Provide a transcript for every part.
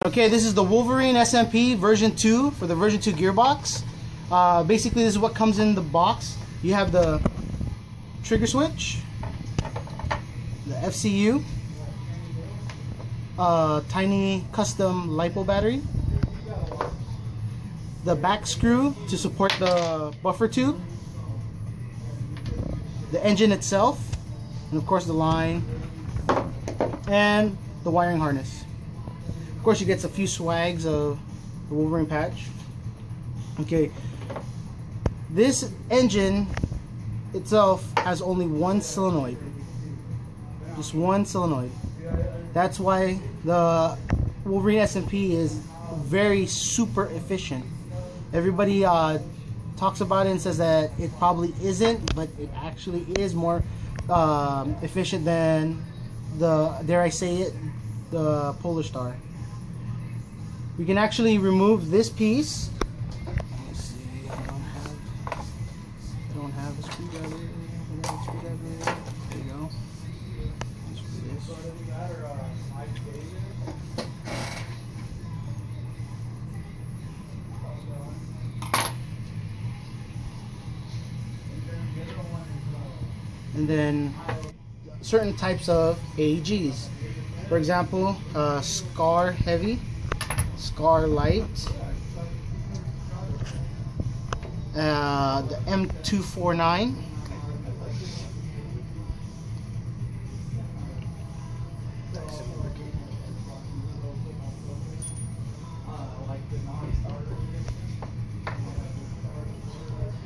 Okay, this is the Wolverine SMP version 2 for the version 2 gearbox. Basically, this is what comes in the box. You have the trigger switch, the FCU, tiny custom LiPo battery, the back screw to support the buffer tube, the engine itself, and of course the line, and the wiring harness. Of course, you get a few swags of the Wolverine patch. Okay, this engine itself has only one solenoid, just one solenoid. That's why the Wolverine SMP is very super efficient. Everybody talks about it and says that it probably isn't, but it actually is more efficient than the, dare I say it, the Polar Star. We can actually remove this piece. Let's see, I don't have a screwdriver. There you go. Let's do this. And then certain types of AEGs. For example, Scar Heavy, Scar Light, the M249,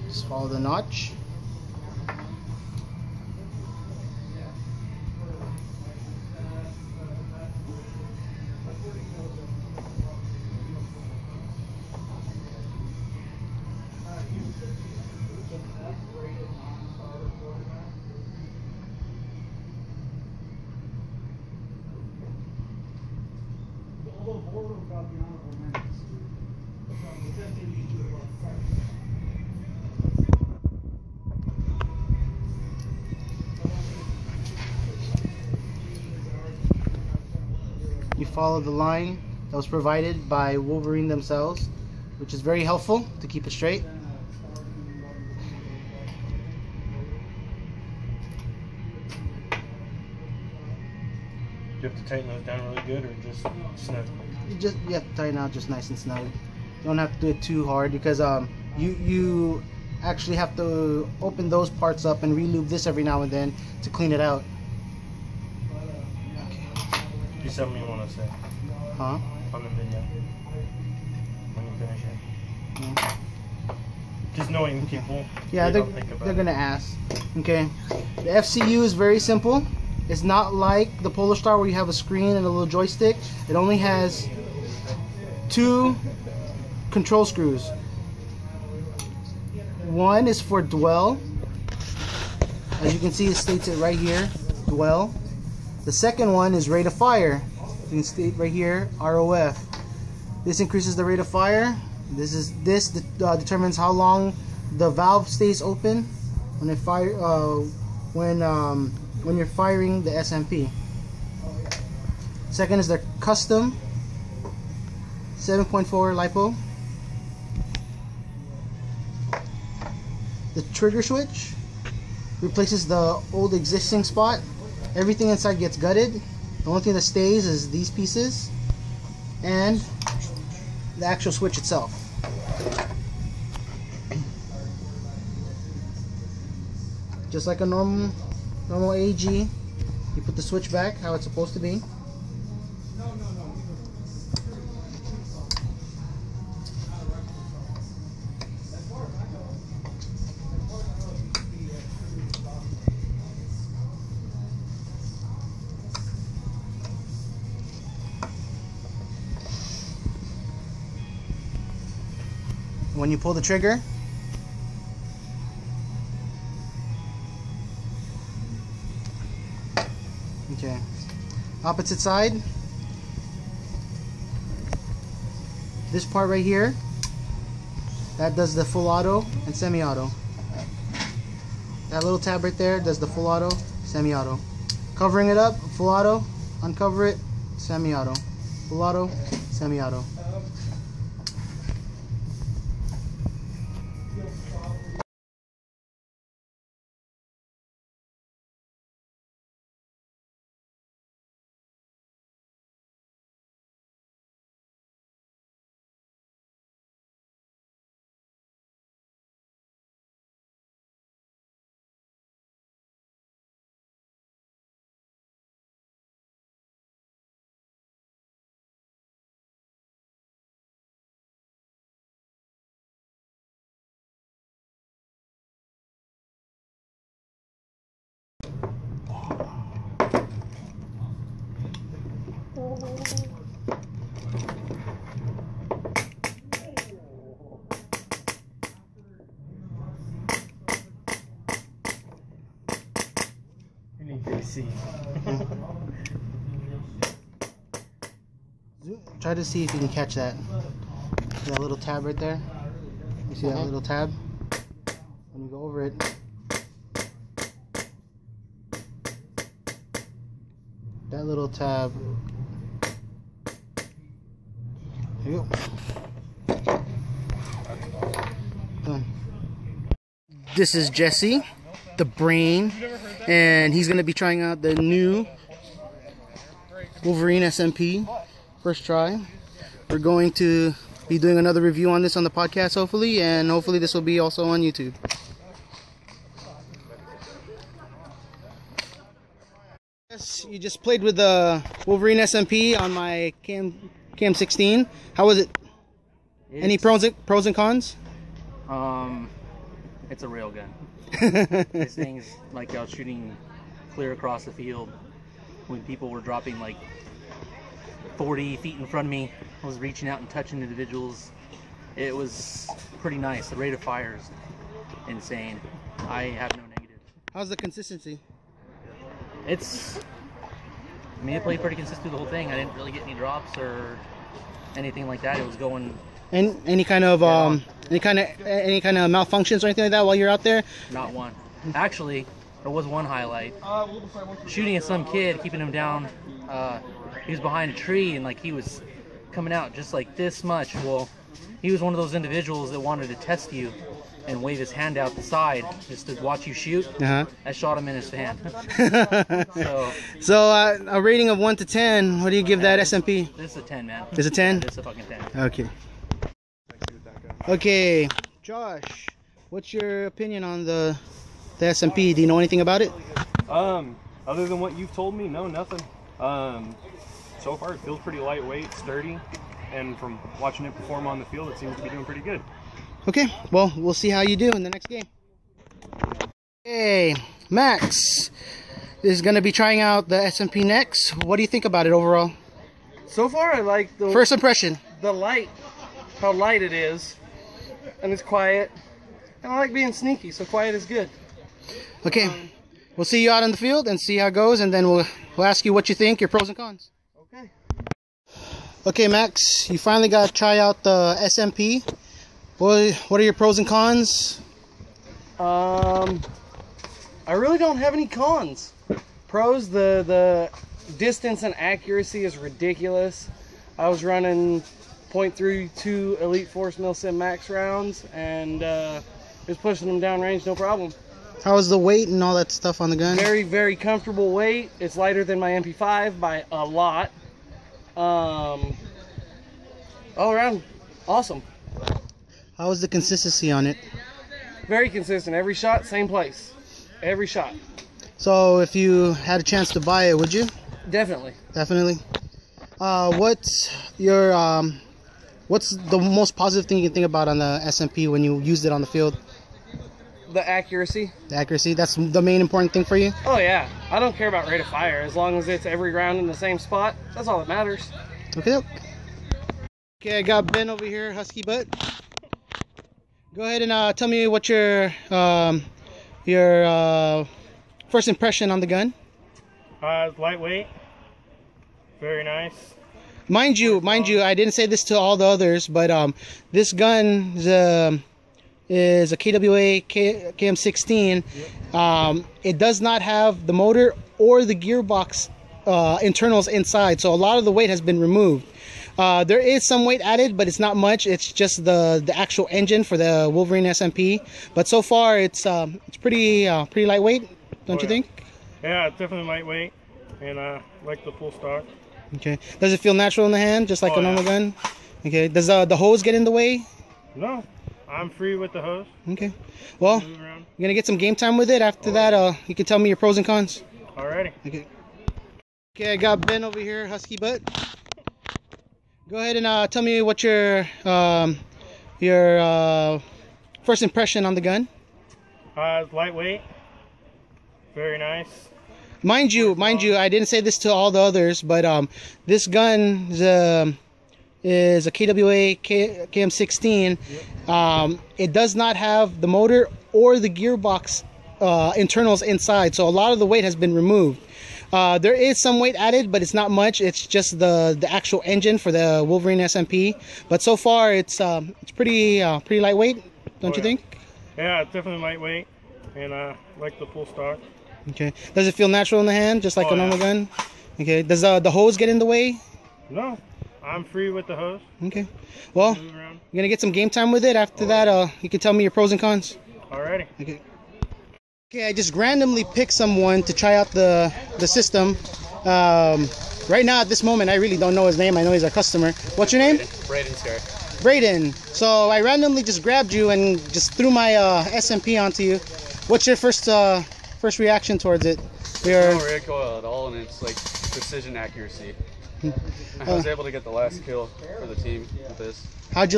just follow the notch. You follow the line that was provided by Wolverine themselves, which is very helpful to keep it straight. Do you have to tighten those down really good, or just snug? You have to tighten out just nice and snug. You don't have to do it too hard, because you actually have to open those parts up and re-lube this every now and then to clean it out. Do something you want to say? Huh? On the video when you finish it. Yeah. Just knowing people. Yeah, they're gonna ask. Okay. The FCU is very simple. It's not like the Polar Star where you have a screen and a little joystick. It only has two control screws. One is for dwell. As you can see, it states it right here, dwell. The second one is rate of fire. You can state right here, ROF. This increases the rate of fire. This determines how long the valve stays open when it fire when you're firing the SMP. Second is the custom 7.4 LiPo. The trigger switch replaces the old existing spot. Everything inside gets gutted. The only thing that stays is these pieces and the actual switch itself. Just like a normal AEG, you put the switch back how it's supposed to be. When you pull the trigger, okay, opposite side, this part right here, that does the full auto and semi-auto. That little tab right there does the full auto, semi-auto. Covering it up, full auto, uncover it, semi-auto, full auto, semi-auto. Semi-auto. See. Try to see if you can catch that. See that little tab right there? You see that little tab? When you go over it, that little tab. There you go. Done. This is Jesse, the brain, and he's going to be trying out the new Wolverine SMP. First try. We're going to be doing another review on this on the podcast, hopefully, and hopefully this will be also on YouTube. Yes, you just played with the Wolverine SMP on my Cam 16. How was it? Any pros and cons? It's a rail gun. This thing's like out shooting clear across the field. When people were dropping like 40 feet in front of me, I was reaching out and touching individuals. It was pretty nice. The rate of fire is insane. I have no negative. How's the consistency? I mean, it played pretty consistent through the whole thing. I didn't really get any drops or anything like that. It was going. Any kind of malfunctions or anything like that while you're out there? Not one. Actually, there was one highlight. Shooting at some kid, keeping him down. He was behind a tree and like he was coming out just like this much. Well, he was one of those individuals that wanted to test you and wave his hand out the side just to watch you shoot. I shot him in his hand. So a rating of 1 to 10, what do you give that SMP? This is a 10, man. This is a 10? This is a fucking 10. Okay. Okay, Josh, what's your opinion on the SMP? Do you know anything about it? Other than what you've told me, no, nothing. So far it feels pretty lightweight, sturdy, and from watching it perform on the field, it seems to be doing pretty good. Okay, well, we'll see how you do in the next game. Hey, Max is going to be trying out the SMP next. What do you think about it overall? So far, I like the first impression. The light, how light it is, and it's quiet. And I like being sneaky, so quiet is good. Okay, we'll see you out in the field and see how it goes, and then we'll ask you what you think, your pros and cons. Okay. Okay, Max, you finally got to try out the SMP. What are your pros and cons? I really don't have any cons. Pros, the distance and accuracy is ridiculous. I was running .32 Elite Force Mil-Sim Max rounds and just pushing them down range, no problem. How was the weight and all that stuff on the gun? Very, very comfortable weight. It's lighter than my MP5 by a lot. All around, awesome. How was the consistency on it? Very consistent. Every shot, same place. Every shot. So if you had a chance to buy it, would you? Definitely. Definitely. What's the most positive thing you can think about on the SMP when you used it on the field? The accuracy. The accuracy? That's the main important thing for you? Oh yeah. I don't care about rate of fire. As long as it's every round in the same spot, that's all that matters. Okay. Okay, I got Ben over here, Husky Butt. Go ahead and tell me what your first impression on the gun. It's lightweight, very nice. Mind you, I didn't say this to all the others, but this gun is a KWA KM16. Yep. It does not have the motor or the gearbox internals inside, so a lot of the weight has been removed. There is some weight added, but it's not much. It's just the actual engine for the Wolverine SMP. But so far, it's pretty lightweight, don't you think? Yeah, it's definitely lightweight, and I like the full stock. Okay. Does it feel natural in the hand, just like a normal gun? Okay. Does the hose get in the way? No, I'm free with the hose. Okay. Well, you're gonna get some game time with it. After that, you can tell me your pros and cons. Alrighty. Okay. Okay, I got Ben over here, Husky Butt. Go ahead and tell me what your first impression on the gun. It's lightweight. Very nice. Mind you, I didn't say this to all the others, but this gun is a KWA KM16. It does not have the motor or the gearbox internals inside, so a lot of the weight has been removed. There is some weight added, but it's not much. It's just the actual engine for the Wolverine SMP. But so far, it's pretty lightweight, don't you think? Yeah, it's definitely lightweight, and I like the full stock. Okay. Does it feel natural in the hand, just like a normal gun? Okay. Does the hose get in the way? No, I'm free with the hose. Okay. Well, you're gonna get some game time with it. After that, you can tell me your pros and cons. Alrighty. Okay. Okay, I just randomly picked someone to try out the system. Right now, at this moment, I really don't know his name. I know he's a customer. What's your name? Braden Scar. Braden. So I randomly just grabbed you and just threw my SMP onto you. What's your first reaction towards it? No recoil at all, and it's like precision accuracy. I was able to get the last kill for the team with this. How's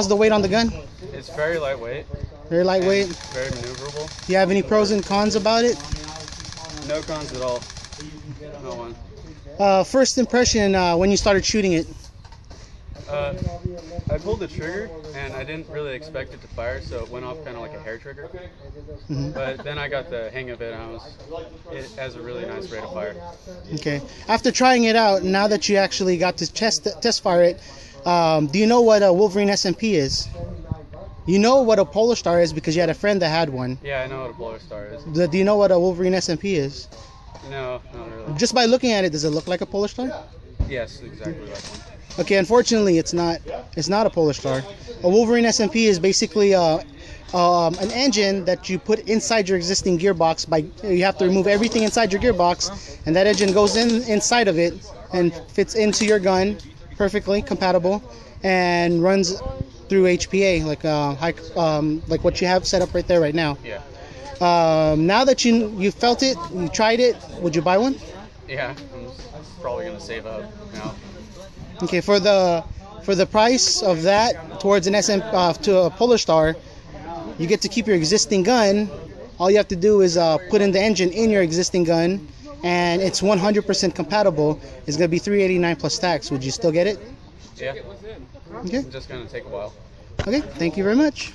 the weight on the gun? It's very lightweight. Very lightweight. Very maneuverable. Do you have any pros and cons about it? No cons at all. No one. First impression when you started shooting it. I pulled the trigger and I didn't really expect it to fire, so it went off kind of like a hair trigger. But then I got the hang of it, and it has a really nice rate of fire. Okay. After trying it out, now that you actually got to test fire it, do you know what a Wolverine SMP is? You know what a Polar Star is because you had a friend that had one. Yeah, I know what a Polar Star is. Do you know what a Wolverine SMP is? No, not really. Just by looking at it, does it look like a Polar Star? Yes, exactly like one. Okay, unfortunately, it's not. It's not a Polar Star. A Wolverine SMP is basically an engine that you put inside your existing gearbox. You have to remove everything inside your gearbox, and that engine goes inside of it and fits into your gun, perfectly compatible, and runs through HPA, like what you have set up right there right now. Yeah. Now that you felt it, you tried it, would you buy one? Yeah, I'm probably gonna save up now. Okay, for the price of that towards an to a Polar Star, you get to keep your existing gun. All you have to do is put in the engine in your existing gun, and it's 100% compatible. It's gonna be $389 plus tax. Would you still get it? Yeah. Okay. It's just gonna take a while. Okay. Thank you very much.